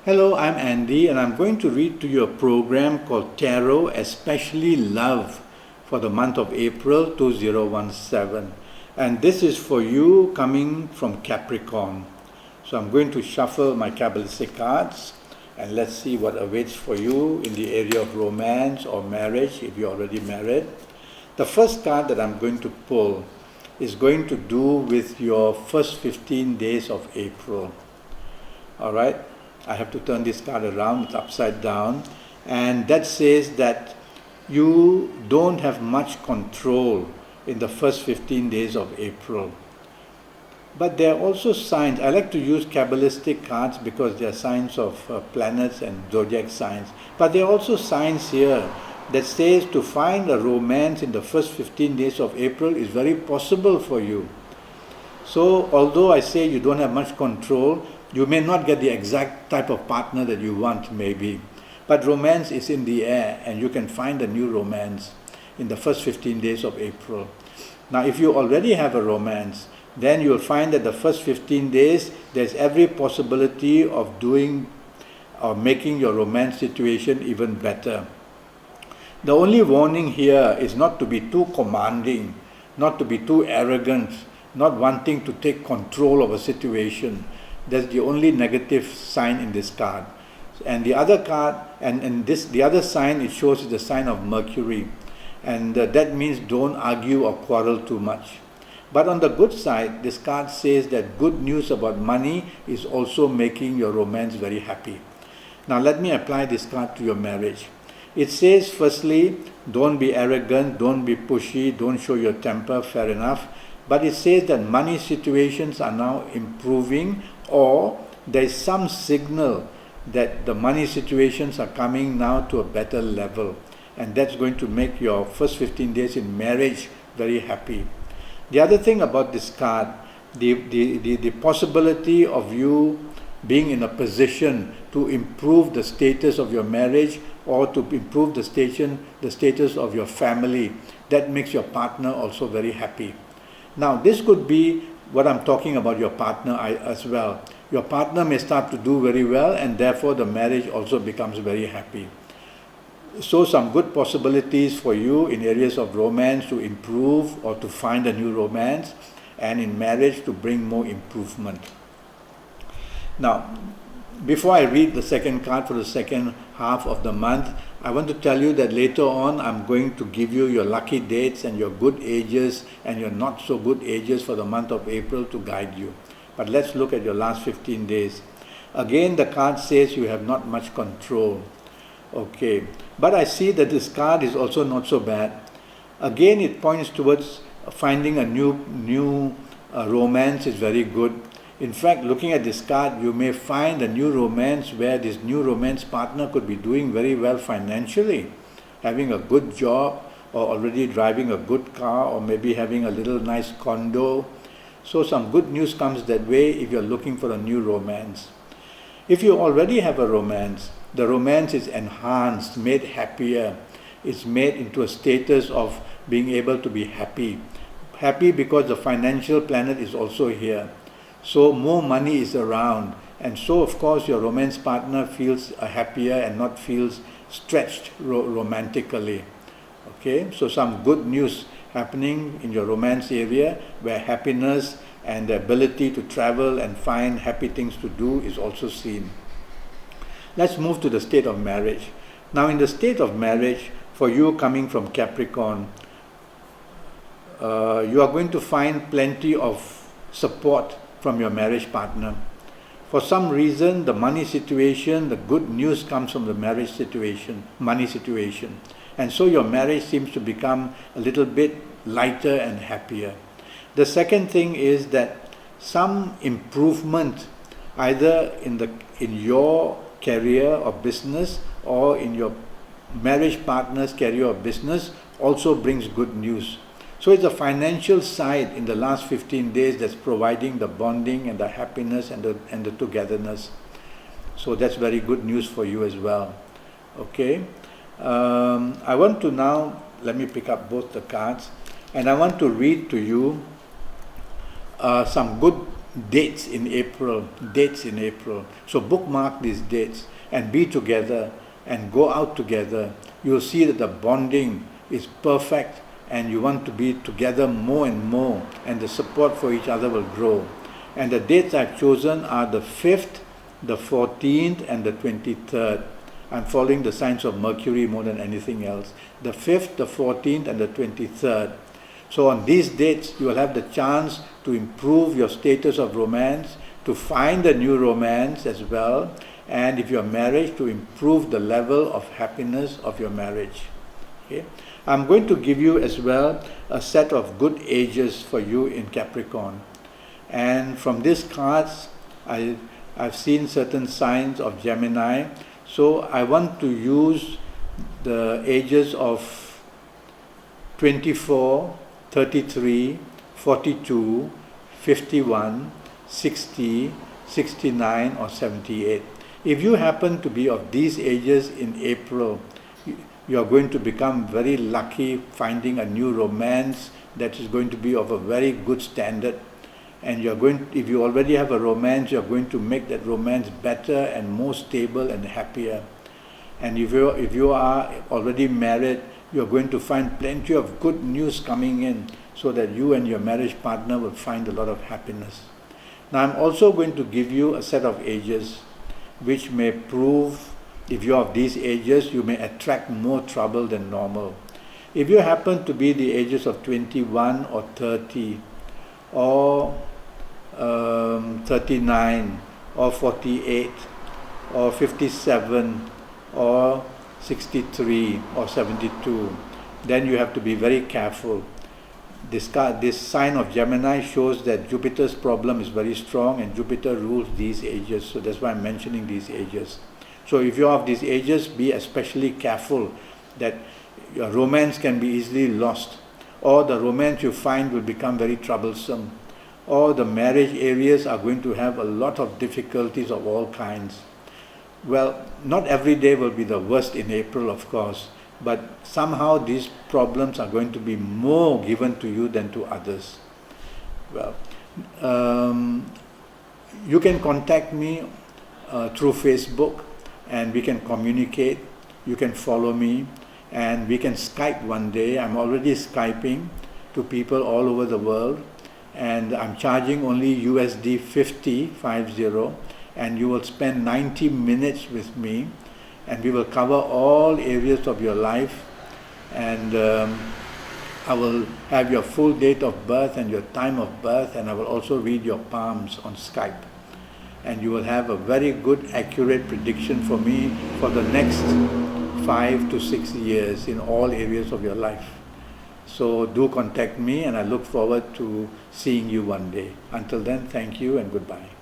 Hello, I'm Andy, and I'm going to read to you a program called Tarot, Especially Love, for the month of April 2017. And this is for you coming from Capricorn. So I'm going to shuffle my Kabbalistic cards, and let's see what awaits for you in the area of romance or marriage if you're already married. The first card that I'm going to pull is going to do with your first 15 days of April. All right? I have to turn this card around, it's upside down, and that says that you don't have much control in the first 15 days of April. But there are also signs. I like to use Kabbalistic cards because they are signs of planets and zodiac signs. But there are also signs here that says to find a romance in the first 15 days of April is very possible for you. So although I say you don't have much control, you may not get the exact type of partner that you want, maybe. But romance is in the air, and you can find a new romance in the first 15 days of April. Now, if you already have a romance, then you'll find that the first 15 days, there's every possibility of doing or making your romance situation even better. The only warning here is not to be too commanding, not to be too arrogant, not wanting to take control of a situation. That's the only negative sign in this card. And the other card, the other sign it shows is the sign of Mercury. And that means don't argue or quarrel too much. But on the good side, this card says that good news about money is also making your romance very happy. Now let me apply this card to your marriage. It says, firstly, don't be arrogant, don't be pushy, don't show your temper, fair enough. But it says that money situations are now improving, or there is some signal that the money situations are coming now to a better level. And that's going to make your first 15 days in marriage very happy. The other thing about this card, the possibility of you being in a position to improve the status of your marriage or to improve the status of your family, that makes your partner also very happy. Now, this could be what I'm talking about your partner as well. Your partner may start to do very well, and therefore the marriage also becomes very happy. So some good possibilities for you in areas of romance to improve or to find a new romance, and in marriage to bring more improvement. Now, before I read the second card for the second half of the month, I want to tell you that later on I'm going to give you your lucky dates and your good ages and your not so good ages for the month of April to guide you. But let's look at your last 15 days. Again, the card says you have not much control. Okay, but I see that this card is also not so bad. Again, it points towards finding a new romance is very good. In fact, looking at this card, you may find a new romance where this new romance partner could be doing very well financially, having a good job, or already driving a good car, or maybe having a little nice condo. So some good news comes that way if you're looking for a new romance. If you already have a romance, the romance is enhanced, made happier. It's made into a status of being able to be happy. Happy because the financial planet is also here. So more money is around, and so of course your romance partner feels happier and not feels stretched romantically. Okay, so some good news happening in your romance area where happiness and the ability to travel and find happy things to do is also seen. Let's move to the state of marriage. Now in the state of marriage, for you coming from Capricorn, you are going to find plenty of support from your marriage partner. For some reason, the money situation, the good news comes from the marriage situation, money situation. And so your marriage seems to become a little bit lighter and happier. The second thing is that some improvement either in your career or business or in your marriage partner's career or business also brings good news. So it's the financial side in the last 15 days that's providing the bonding and the happiness and the togetherness. So that's very good news for you as well. Okay. I want to now, let me pick up both the cards, and I want to read to you some good dates in April, So bookmark these dates and be together and go out together. You'll see that the bonding is perfect and you want to be together more and more, and the support for each other will grow. And the dates I've chosen are the 5th, the 14th and the 23rd. I'm following the signs of Mercury more than anything else. The 5th, the 14th and the 23rd. So on these dates, you will have the chance to improve your status of romance, to find a new romance as well, and if you're married, to improve the level of happiness of your marriage. Okay? I'm going to give you as well a set of good ages for you in Capricorn. And from these cards, I've seen certain signs of Gemini. So I want to use the ages of 24, 33, 42, 51, 60, 69 or 78. If you happen to be of these ages in April, you are going to become very lucky finding a new romance that is going to be of a very good standard. And if you already have a romance, you're going to make that romance better and more stable and happier. And if you are already married, you're going to find plenty of good news coming in so that you and your marriage partner will find a lot of happiness. Now I'm also going to give you a set of ages which may prove, if you're of these ages, you may attract more trouble than normal. If you happen to be the ages of 21 or 30 or 39 or 48 or 57 or 63 or 72, then you have to be very careful. This sign of Gemini shows that Jupiter's problem is very strong and Jupiter rules these ages, so that's why I'm mentioning these ages. So if you're of these ages, be especially careful that your romance can be easily lost, or the romance you find will become very troublesome, or the marriage areas are going to have a lot of difficulties of all kinds. Well, not every day will be the worst in April, of course, but somehow these problems are going to be more given to you than to others. Well, you can contact me through Facebook and we can communicate. You can follow me and we can Skype one day. I'm already Skyping to people all over the world, and I'm charging only USD 50, and you will spend 90 minutes with me and we will cover all areas of your life, and I will have your full date of birth and your time of birth, and I will also read your palms on Skype, and you will have a very good accurate prediction for me for the next 5 to 6 years in all areas of your life. So do contact me and I look forward to seeing you one day. Until then, thank you and goodbye.